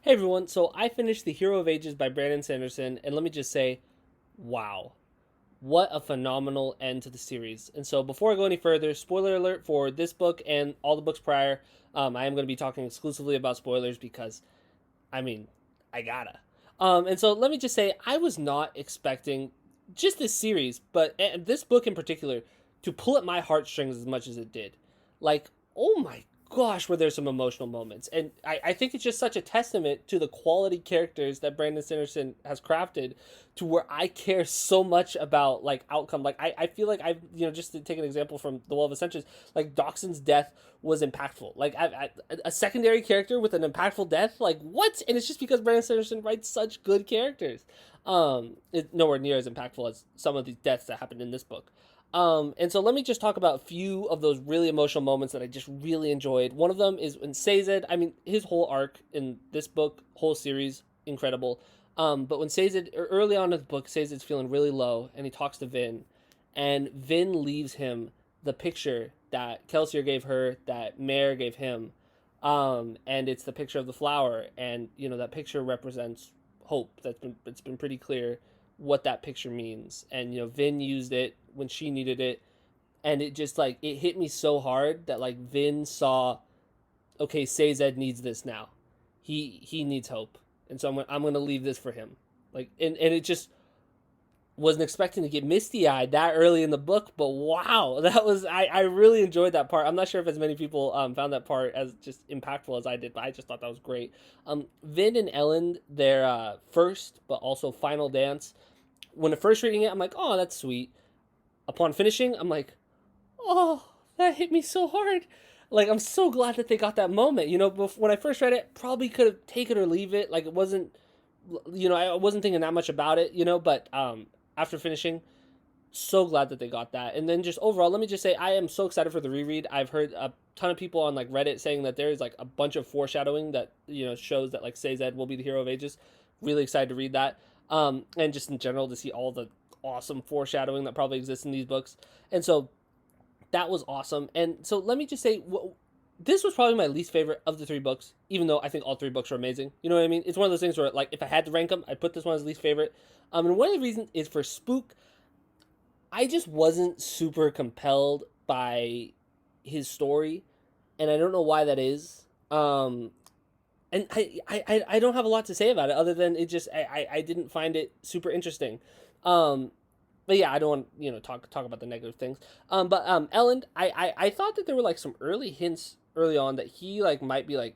Hey everyone, so I finished The Hero of Ages by Brandon Sanderson, and let me just say, wow, what a phenomenal end to the series. And so before I go any further, spoiler alert for this book and all the books prior, I am going to be talking exclusively about spoilers because, I mean, I gotta. And so let me just say, I was not expecting just this series, but this book in particular, to pull at my heartstrings as much as it did. Like, oh my gosh, were there some emotional moments. And I think it's just such a testament to the quality characters that Brandon Sanderson has crafted to where I care so much about like outcome. Like I feel like just to take an example from the Well of Ascensions, like Dockson's death was impactful. Like a secondary character with an impactful death, like what? And it's just because Brandon Sanderson writes such good characters. It's nowhere near as impactful as some of these deaths that happened in this book. And so let me just talk about a few of those really emotional moments that I just really enjoyed. One of them is when Sazed, I mean, his whole arc in this book, whole series, incredible. But when Sazed, early on in the book, Sazed's feeling really low and he talks to Vin, and Vin leaves him the picture that Kelsier gave her, that Mare gave him. And it's the picture of the flower, and that picture represents hope. It's been pretty clear what that picture means. And Vin used it when she needed it, and it just like it hit me so hard that like Vin saw, okay, Sazed needs this now. He needs hope, and so I'm gonna leave this for him. Like and it just wasn't expecting to get misty eyed that early in the book, but wow, that was I really enjoyed that part. I'm not sure if as many people found that part as just impactful as I did, but I just thought that was great. Vin and Ellen, their first but also final dance. When first reading it, I'm like, oh, that's sweet. Upon finishing, I'm like, oh, that hit me so hard. Like, I'm so glad that they got that moment. When I first read it, probably could have take it or leave it. Like, it wasn't, I wasn't thinking that much about it, but after finishing, so glad that they got that. And then just overall, let me just say, I am so excited for the reread. I've heard a ton of people on like Reddit saying that there is like a bunch of foreshadowing that shows that like Sazed will be the hero of ages. Really excited to read that. And just in general to see all the awesome foreshadowing that probably exists in these books. And so that was awesome. And so let me just say, this was probably my least favorite of the three books, even though I think all three books are amazing. You know what I mean? It's one of those things where, like, if I had to rank them, I'd put this one as least favorite. And one of the reasons is for Spook. I just wasn't super compelled by his story, and I don't know why that is. And I don't have a lot to say about it other than it just I didn't find it super interesting. Um, but yeah, I don't want talk about the negative things. But Ellen, I thought that there were like some early hints early on that he like might be like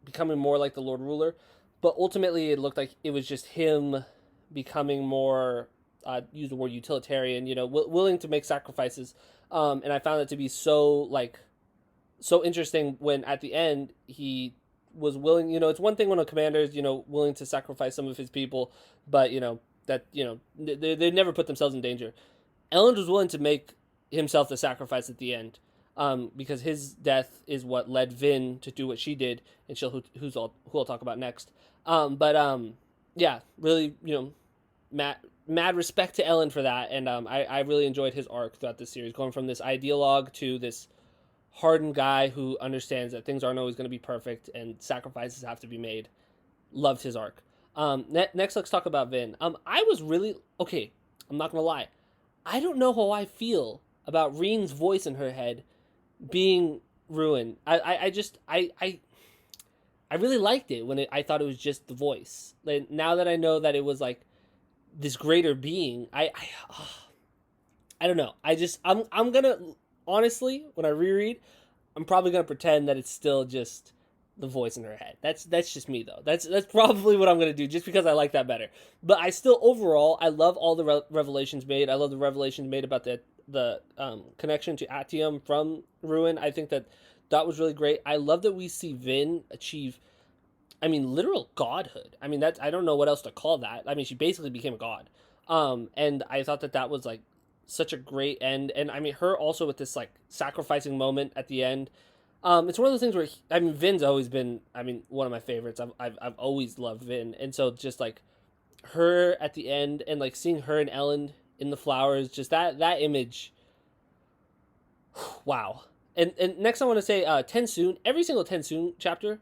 becoming more like the Lord Ruler, but ultimately it looked like it was just him becoming more use the word utilitarian, willing to make sacrifices. And I found it to be so interesting when at the end he was willing. It's one thing when a commander is willing to sacrifice some of his people, but that they never put themselves in danger. Elrond was willing to make himself the sacrifice at the end, because his death is what led Vin to do what she did, and who I'll talk about next. But yeah, really, mad respect to Ellen for that, and I really enjoyed his arc throughout this series, going from this ideologue to this hardened guy who understands that things aren't always going to be perfect and sacrifices have to be made. Loved his arc. Next, let's talk about Vin. I was really okay. I'm not gonna lie. I don't know how I feel about Reen's voice in her head being ruined. I really liked it when I thought it was just the voice. Like, now that I know that it was like this greater being, I don't know. I'm gonna honestly, when I reread, I'm probably gonna pretend that it's still just the voice in her head. That's just me though. That's probably what I'm gonna do, just because I like that better. But I still overall I love all the revelations made. I love the revelations made about the connection to Atium from Ruin. I think that was really great. I love that we see Vin achieve, I mean, literal godhood. I mean, that's, I don't know what else to call that. I mean, she basically became a god. And I thought that was like such a great end. And I mean, her also with this like sacrificing moment at the end. It's one of those things where I mean, Vin's always been, I mean, one of my favorites. I've always loved Vin, and so just like her at the end and like seeing her and Ellen in the flowers, just that image. Wow. And next I want to say Tensoon. Every single Tensoon chapter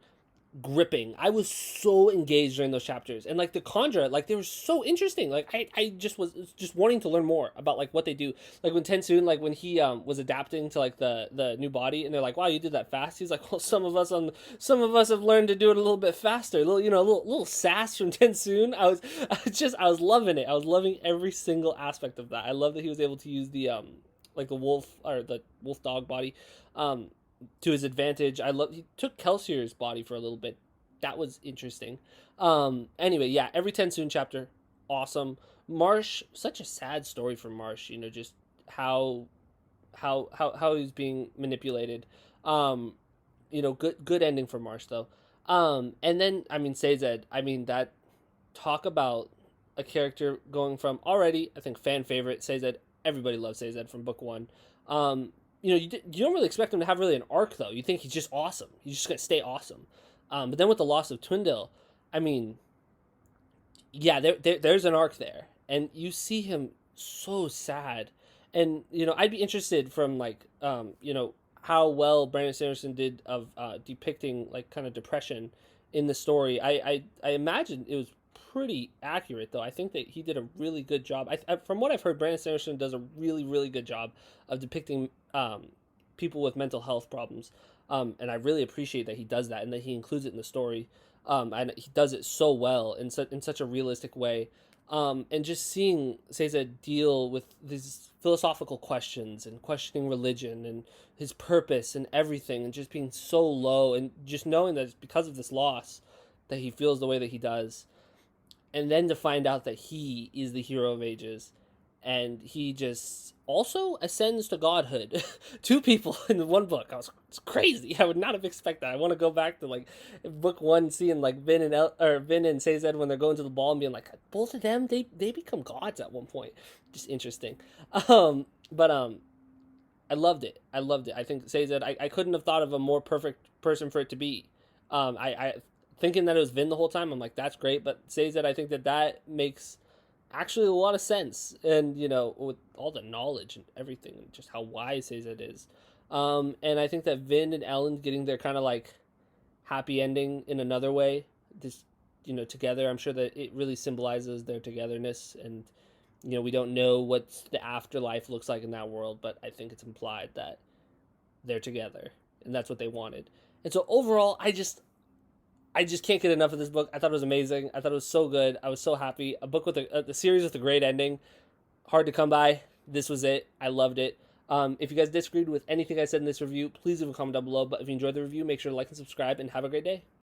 gripping. I was so engaged during those chapters, and like the Conjure, like they were so interesting. Like I just was just wanting to learn more about like what they do. Like when Tensoon, like when he was adapting to like the new body, and they're like, "Wow, you did that fast." He's like, "Well, some of us have learned to do it a little bit faster." A little, you know, a little sass from Tensoon. I was loving it. I was loving every single aspect of that. I love that he was able to use the like the wolf or the wolf dog body um to his advantage. I love he took Kelsier's body for a little bit. That was interesting. Anyway, yeah, every Tensoon chapter, awesome. Marsh, such a sad story for Marsh. You know, just how how he's being manipulated. Um, you know, good ending for Marsh though. And then I mean Sazed. I mean that talk about a character going from already I think fan favorite Sazed. Everybody loves Sazed from book one. You know, you don't really expect him to have really an arc though. You think he's just awesome. He's just gonna stay awesome. But then with the loss of Twindale, I mean, yeah, there's an arc there, and you see him so sad, and you know, I'd be interested from like you know how well Brandon Sanderson did of depicting like kind of depression in the story. I imagine it was pretty accurate though. I think that he did a really good job. From what I've heard, Brandon Sanderson does a really good job of depicting people with mental health problems, and I really appreciate that he does that and that he includes it in the story. And he does it so well in such a realistic way. And just seeing Seiza deal with these philosophical questions and questioning religion and his purpose and everything, and just being so low, and just knowing that it's because of this loss that he feels the way that he does, and then to find out that he is the hero of ages, and he just also ascends to godhood. Two people in one book. It's crazy. I would not have expected that. I want to go back to like book one, seeing like Vin and Sazed when they're going to the ball and being like, both of them they become gods at one point. Just interesting. But I loved it. I loved it. I think Sazed. I couldn't have thought of a more perfect person for it to be. I thinking that it was Vin the whole time. I'm like, that's great. But Sazed, I think that makes actually a lot of sense, and you know, with all the knowledge and everything, and just how wise Sazed is. And I think that Vin and Ellen getting their kind of like happy ending in another way, this you know together. I'm sure that it really symbolizes their togetherness, and you know we don't know what the afterlife looks like in that world, but I think it's implied that they're together, and that's what they wanted. And so overall, I just can't get enough of this book. I thought it was amazing. I thought it was so good. I was so happy. A book with the series with a great ending. Hard to come by. This was it. I loved it. If you guys disagreed with anything I said in this review, please leave a comment down below. But if you enjoyed the review, make sure to like and subscribe, and have a great day.